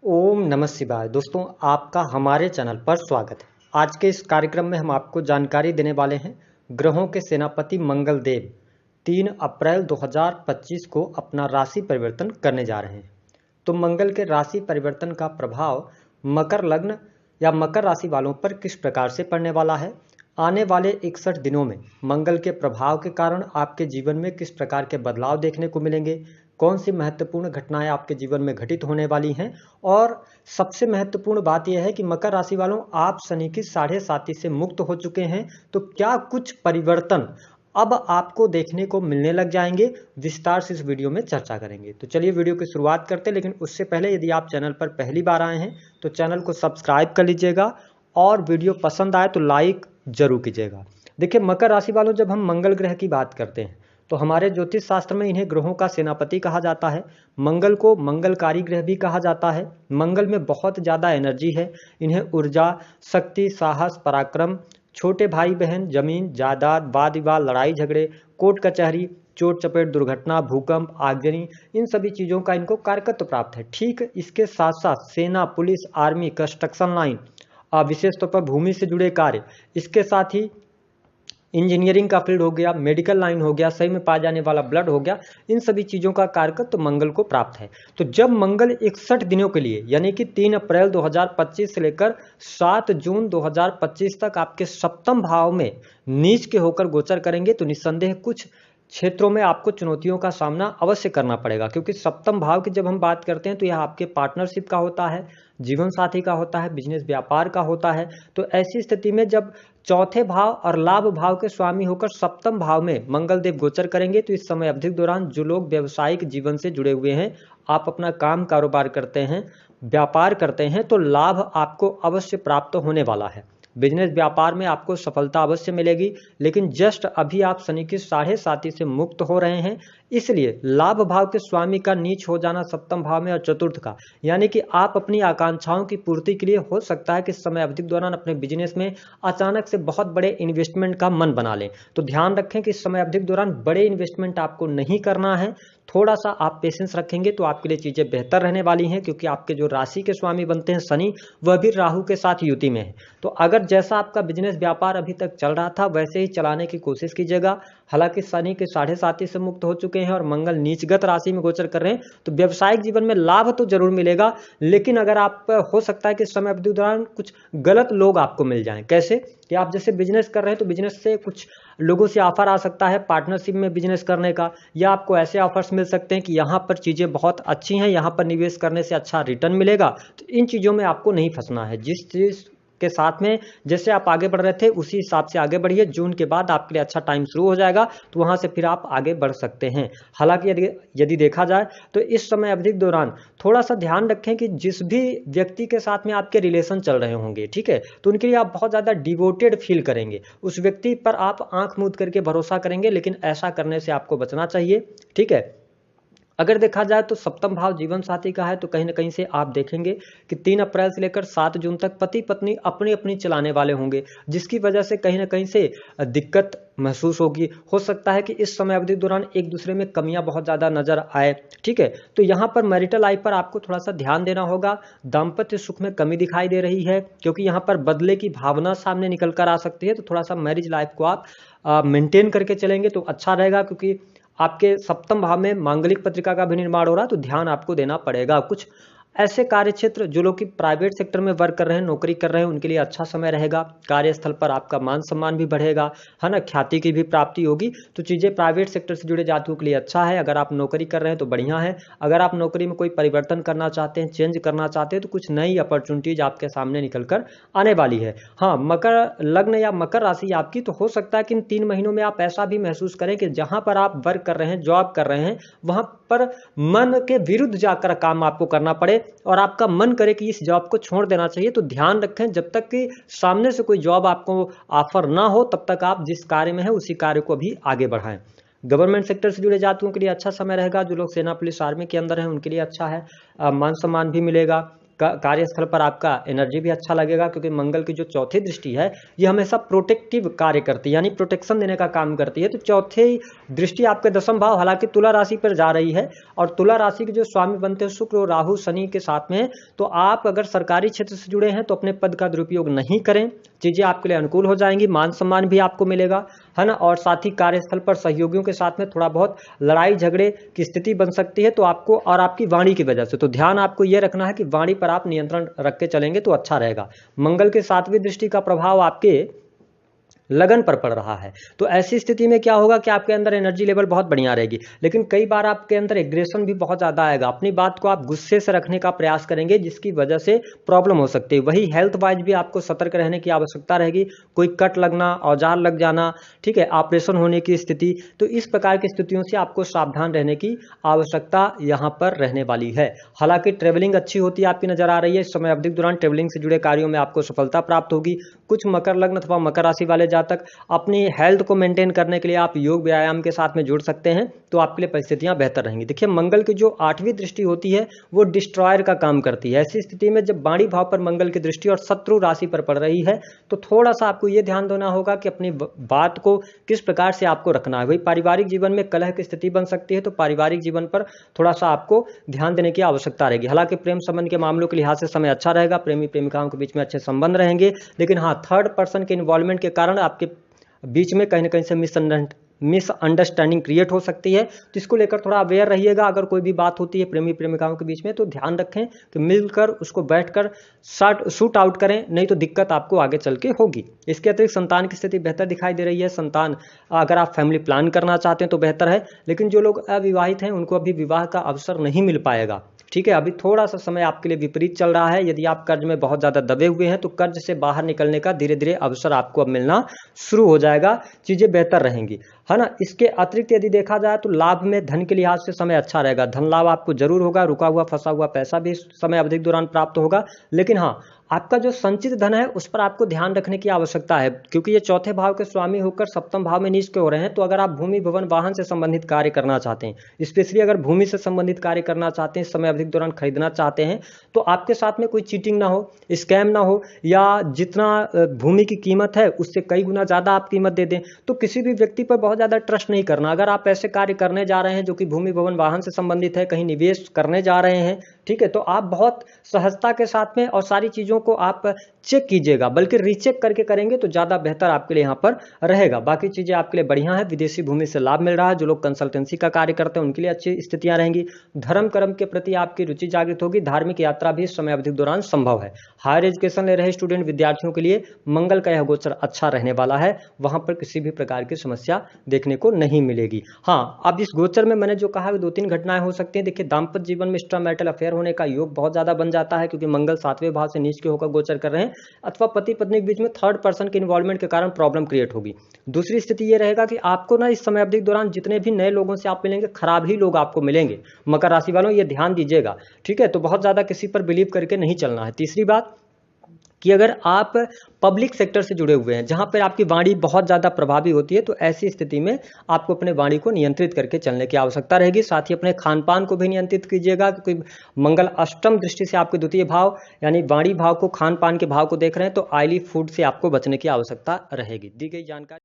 ओम नमः शिवाय। दोस्तों, आपका हमारे चैनल पर स्वागत है। आज के इस कार्यक्रम में हम आपको जानकारी देने वाले हैं ग्रहों के सेनापति मंगल देव 3 अप्रैल 2025 को अपना राशि परिवर्तन करने जा रहे हैं। तो मंगल के राशि परिवर्तन का प्रभाव मकर लग्न या मकर राशि वालों पर किस प्रकार से पड़ने वाला है, आने वाले 61 दिनों में मंगल के प्रभाव के कारण आपके जीवन में किस प्रकार के बदलाव देखने को मिलेंगे, कौन सी महत्वपूर्ण घटनाएं आपके जीवन में घटित होने वाली हैं, और सबसे महत्वपूर्ण बात यह है कि मकर राशि वालों, आप शनि की साढ़े साती से मुक्त हो चुके हैं। तो क्या कुछ परिवर्तन अब आपको देखने को मिलने लग जाएंगे, विस्तार से इस वीडियो में चर्चा करेंगे। तो चलिए वीडियो की शुरुआत करते हैं, लेकिन उससे पहले यदि आप चैनल पर पहली बार आए हैं तो चैनल को सब्सक्राइब कर लीजिएगा और वीडियो पसंद आए तो लाइक जरूर कीजिएगा। देखिए, मकर राशि वालों, जब हम मंगल ग्रह की बात करते हैं तो हमारे ज्योतिष शास्त्र में इन्हें ग्रहों का सेनापति कहा जाता है। मंगल को मंगलकारी ग्रह भी कहा जाता है। मंगल में बहुत ज़्यादा एनर्जी है। इन्हें ऊर्जा, शक्ति, साहस, पराक्रम, छोटे भाई बहन, जमीन जायदाद, वाद विवाद, लड़ाई झगड़े, कोर्ट कचहरी, चोट चपेट, दुर्घटना, भूकंप, आगजनी, इन सभी चीज़ों का इनको कारकत्व प्राप्त है। ठीक इसके साथ साथ सेना, पुलिस, आर्मी, कंस्ट्रक्शन लाइन, विशेष तौर पर भूमि से जुड़े कार्य, इसके साथ ही इंजीनियरिंग का फील्ड हो गया, मेडिकल लाइन हो गया, सही में पाया जाने वाला ब्लड हो गया, इन सभी चीज़ों का कारकत्व तो मंगल को प्राप्त है। तो जब मंगल 61 दिनों के लिए यानी कि 3 अप्रैल 2025 से लेकर 7 जून 2025 तक आपके सप्तम भाव में नीच के होकर गोचर करेंगे, तो निस्संदेह कुछ क्षेत्रों में आपको चुनौतियों का सामना अवश्य करना पड़ेगा, क्योंकि सप्तम भाव की जब हम बात करते हैं तो यह आपके पार्टनरशिप का होता है, जीवन साथी का होता है, बिजनेस व्यापार का होता है। तो ऐसी स्थिति में जब चौथे भाव और लाभ भाव के स्वामी होकर सप्तम भाव में मंगल देव गोचर करेंगे, तो इस समय अवधि के दौरान जो लोग व्यवसायिक जीवन से जुड़े हुए हैं, आप अपना काम कारोबार करते हैं, व्यापार करते हैं, तो लाभ आपको अवश्य प्राप्त होने वाला है। बिजनेस व्यापार में आपको सफलता अवश्य मिलेगी, लेकिन जस्ट अभी आप शनि की साढ़े साती से मुक्त हो रहे हैं, इसलिए लाभ भाव के स्वामी का नीच हो जाना सप्तम भाव में और चतुर्थ का, यानी कि आप अपनी आकांक्षाओं की पूर्ति के लिए हो सकता है कि समय अवधि के दौरान अपने बिजनेस में अचानक से बहुत बड़े इन्वेस्टमेंट का मन बना लें। तो ध्यान रखें कि इस समय अवधि के दौरान बड़े इन्वेस्टमेंट आपको नहीं करना है। थोड़ा सा आप पेशेंस रखेंगे तो आपके लिए चीज़ें बेहतर रहने वाली हैं, क्योंकि आपके जो राशि के स्वामी बनते हैं शनि, वह भी राहु के साथ युति में है। तो अगर जैसा आपका बिजनेस व्यापार अभी तक चल रहा था वैसे ही चलाने की कोशिश कीजिएगा। हालांकि शनि के साढ़े साती से मुक्त हो चुके हैं और मंगल नीचगत राशि में गोचर कर रहे हैं, तो व्यवसायिक जीवन में लाभ तो जरूर मिलेगा, लेकिन अगर आप हो सकता है कि समय अवधि दौरान कुछ गलत लोग आपको मिल जाएं। कैसे कि आप जैसे बिजनेस कर रहे हैं तो बिजनेस से कुछ लोगों से ऑफर आ सकता है पार्टनरशिप में बिजनेस करने का, या आपको ऐसे ऑफर्स मिल सकते हैं कि यहाँ पर चीज़ें बहुत अच्छी हैं, यहाँ पर निवेश करने से अच्छा रिटर्न मिलेगा। तो इन चीज़ों में आपको नहीं फंसना है। जिस चीज़ के साथ में जैसे आप आगे बढ़ रहे थे उसी हिसाब से आगे बढ़िए। जून के बाद आपके लिए अच्छा टाइम शुरू हो जाएगा, तो वहां से फिर आप आगे बढ़ सकते हैं। हालांकि यदि देखा जाए तो इस समय अवधि के दौरान थोड़ा सा ध्यान रखें कि जिस भी व्यक्ति के साथ में आपके रिलेशन चल रहे होंगे, ठीक है, तो उनके लिए आप बहुत ज़्यादा डिवोटेड फील करेंगे, उस व्यक्ति पर आप आंख मूंद करके भरोसा करेंगे, लेकिन ऐसा करने से आपको बचना चाहिए। ठीक है, अगर देखा जाए तो सप्तम भाव जीवन साथी का है, तो कहीं ना कहीं से आप देखेंगे कि 3 अप्रैल से लेकर 7 जून तक पति पत्नी अपनी अपनी चलाने वाले होंगे, जिसकी वजह से कहीं ना कहीं से दिक्कत महसूस होगी। हो सकता है कि इस समय अवधि के दौरान एक दूसरे में कमियां बहुत ज़्यादा नजर आए। ठीक है, तो यहाँ पर मैरिटल लाइफ पर आपको थोड़ा सा ध्यान देना होगा। दाम्पत्य सुख में कमी दिखाई दे रही है, क्योंकि यहाँ पर बदले की भावना सामने निकल कर आ सकती है। तो थोड़ा सा मैरिज लाइफ को आप मेंटेन करके चलेंगे तो अच्छा रहेगा, क्योंकि आपके सप्तम भाव में मांगलिक पत्रिका का भी निर्माण हो रहा है, तो ध्यान आपको देना पड़ेगा। कुछ ऐसे कार्य क्षेत्र जो लोग कि प्राइवेट सेक्टर में वर्क कर रहे हैं, नौकरी कर रहे हैं, उनके लिए अच्छा समय रहेगा। कार्यस्थल पर आपका मान सम्मान भी बढ़ेगा, है ना, ख्याति की भी प्राप्ति होगी। तो चीज़ें प्राइवेट सेक्टर से जुड़े जातकों के लिए अच्छा है। अगर आप नौकरी कर रहे हैं तो बढ़िया है। अगर आप नौकरी में कोई परिवर्तन करना चाहते हैं, चेंज करना चाहते हैं, तो कुछ नई अपॉर्चुनिटीज आपके सामने निकल कर आने वाली है। हाँ, मकर लग्न या मकर राशि आपकी, तो हो सकता है कि इन 3 महीनों में आप ऐसा भी महसूस करें कि जहाँ पर आप वर्क कर रहे हैं, जॉब कर रहे हैं, वहाँ पर मन के विरुद्ध जाकर काम आपको करना पड़े और आपका मन करे कि इस जॉब को छोड़ देना चाहिए। तो ध्यान रखें, जब तक कि सामने से कोई जॉब आपको ऑफर ना हो तब तक आप जिस कार्य में हैं उसी कार्य को भी आगे बढ़ाएं। गवर्नमेंट सेक्टर से जुड़े जातकों के लिए अच्छा समय रहेगा। जो लोग सेना पुलिस आर्मी के अंदर हैं उनके लिए अच्छा है। मान सम्मान भी मिलेगा। कार्यस्थल पर आपका एनर्जी भी अच्छा लगेगा, क्योंकि मंगल की जो चौथी दृष्टि है ये हमेशा प्रोटेक्टिव कार्य करती है, यानी प्रोटेक्शन देने का काम करती है। तो चौथी दृष्टि आपके दसम भाव, हालांकि तुला राशि पर जा रही है, और तुला राशि के जो स्वामी बनते हैं शुक्र और राहु शनि के साथ में, तो आप अगर सरकारी क्षेत्र से जुड़े हैं तो अपने पद का दुरुपयोग नहीं करें, चीजें आपके लिए अनुकूल हो जाएंगी, मान सम्मान भी आपको मिलेगा, है ना। और साथ ही कार्यस्थल पर सहयोगियों के साथ में थोड़ा बहुत लड़ाई झगड़े की स्थिति बन सकती है, तो आपको और आपकी वाणी की वजह से, तो ध्यान आपको यह रखना है कि वाणी पर आप नियंत्रण रख के चलेंगे तो अच्छा रहेगा। मंगल के सातवीं दृष्टि का प्रभाव आपके लगन पर पड़ रहा है, तो ऐसी स्थिति में क्या होगा कि आपके अंदर एनर्जी लेवल बहुत बढ़िया रहेगी, लेकिन कई बार आपके अंदर एग्रेशन भी बहुत ज़्यादा आएगा, अपनी बात को आप गुस्से से रखने का प्रयास करेंगे, जिसकी वजह से प्रॉब्लम हो सकती है। वही हेल्थ वाइज भी आपको सतर्क रहने की आवश्यकता रहेगी, कोई कट लगना, औजार लग जाना, ठीक है, ऑपरेशन होने की स्थिति, तो इस प्रकार की स्थितियों से आपको सावधान रहने की आवश्यकता यहाँ पर रहने वाली है। हालांकि ट्रेवलिंग अच्छी होती है आपकी नजर आ रही है, इस समय अवधि के दौरान ट्रेवलिंग से जुड़े कार्यों में आपको सफलता प्राप्त होगी। कुछ मकर लग्न अथवा मकर राशि वाले जातक अपनी हेल्थ को मेंटेन करने के लिए आप योग व्यायाम के साथ में जुड़ सकते हैं, तो आपके लिए परिस्थितियां बेहतर रहेंगी। देखिए, मंगल की जो आठवीं दृष्टि होती है वो डिस्ट्रॉयर का काम करती है। ऐसी स्थिति में जब वाणी भाव पर मंगल की दृष्टि और शत्रु राशि पर पड़ रही है, तो थोड़ा सा आपको यह ध्यान देना होगा कि अपनी बात को किस प्रकार से आपको रखना है। वही पारिवारिक जीवन में कलह की स्थिति बन सकती है, तो पारिवारिक जीवन पर थोड़ा सा आपको ध्यान देने की आवश्यकता रहेगी। हालांकि प्रेम संबंध के मामलों के लिहाज से समय अच्छा रहेगा, प्रेमी प्रेमिकाओं के बीच में अच्छे संबंध रहेंगे, लेकिन हाँ, थर्ड पर्सन के इन्वॉल्वमेंट के कारण आपके बीच में कहीं ना कहीं से मिसअंडरस्टैंडिंग क्रिएट हो सकती है, तो इसको लेकर थोड़ा अवेयर रहिएगा। अगर कोई भी बात होती है प्रेमी प्रेमिकाओं के बीच में, तो ध्यान रखें कि मिलकर उसको बैठकर शूट आउट करें, नहीं तो दिक्कत आपको आगे चल के होगी। इसके अतिरिक्त संतान की स्थिति बेहतर दिखाई दे रही है। संतान, अगर आप फैमिली प्लान करना चाहते हैं तो बेहतर है, लेकिन जो लोग अविवाहित हैं उनको अभी विवाह का अवसर नहीं मिल पाएगा, ठीक है। अभी थोड़ा सा समय आपके लिए विपरीत चल रहा है। यदि आप कर्ज में बहुत ज्यादा दबे हुए हैं तो कर्ज से बाहर निकलने का धीरे धीरे अवसर आपको अब मिलना शुरू हो जाएगा, चीजें बेहतर रहेंगी, है ना। इसके अतिरिक्त यदि देखा जाए तो लाभ में धन के लिहाज से समय अच्छा रहेगा, धन लाभ आपको जरूर होगा, रुका हुआ फंसा हुआ पैसा भी इस समय अवधि के दौरान प्राप्त होगा, लेकिन हाँ, आपका जो संचित धन है उस पर आपको ध्यान रखने की आवश्यकता है, क्योंकि ये चौथे भाव के स्वामी होकर सप्तम भाव में नीच के हो रहे हैं। तो अगर आप भूमि भवन वाहन से संबंधित कार्य करना चाहते हैं, स्पेशली अगर भूमि से संबंधित कार्य करना चाहते हैं, इस समय अवधि के दौरान खरीदना चाहते हैं, तो आपके साथ में कोई चीटिंग ना हो, स्कैम ना हो, या जितना भूमि की कीमत है उससे कई गुना ज्यादा आप कीमत दे दें। तो किसी भी व्यक्ति पर बहुत ज्यादा ट्रस्ट नहीं करना। अगर आप ऐसे कार्य करने जा रहे हैं जो कि भूमि भवन वाहन से संबंधित है, कहीं निवेश करने जा रहे हैं, ठीक है, तो आप बहुत सहजता के साथ में और सारी चीजों को आप चेक कीजिएगा, बल्कि रीचेक करके करेंगे तो ज्यादा बेहतर आपके लिए यहाँ पर रहेगा। बाकी चीजें आपके लिए बढ़िया है, विदेशी भूमि से लाभ मिल रहा है, जो लोग कंसल्टेंसी का कार्य करते हैं उनके लिए अच्छी स्थितियां रहेंगी। धर्म कर्म के प्रति आपकी रुचि जागृत होगी, धार्मिक यात्रा भी इस समय अवधि के दौरान संभव है। हायर एजुकेशन ले रहे स्टूडेंट विद्यार्थियों के लिए मंगल का यह गोचर अच्छा रहने वाला है, वहां पर किसी भी प्रकार की समस्या देखने को नहीं मिलेगी। हाँ, अब इस गोचर में मैंने जो कहा 2-3 घटनाएं हो सकती हैं। देखिए, दाम्पत्य जीवन में एक्स्ट्रा मैरिटल अफेयर होने का योग बहुत ज्यादा बन जाता है, क्योंकि मंगल 7वें भाव से नीच के होकर गोचर कर रहे हैं, अथवा पति पत्नी के बीच में थर्ड पर्सन के इन्वॉल्वमेंट के कारण प्रॉब्लम क्रिएट होगी। दूसरी स्थिति यह रहेगा कि आपको ना इस समय अवधि के दौरान जितने भी नए लोगों से आप मिलेंगे, खराब ही लोग आपको मिलेंगे। मकर राशि वालों, ये ध्यान दीजिएगा, ठीक है। तो बहुत ज्यादा किसी पर बिलीव करके नहीं चलना है। तीसरी बात कि अगर आप पब्लिक सेक्टर से जुड़े हुए हैं, जहां पर आपकी वाणी बहुत ज्यादा प्रभावी होती है, तो ऐसी स्थिति में आपको अपने वाणी को नियंत्रित करके चलने की आवश्यकता रहेगी। साथ ही अपने खान पान को भी नियंत्रित कीजिएगा, क्योंकि मंगल अष्टम दृष्टि से आपके द्वितीय भाव यानी वाणी भाव को, खान पान के भाव को देख रहे हैं, तो ऑयली फूड से आपको बचने की आवश्यकता रहेगी। दी गई जानकारी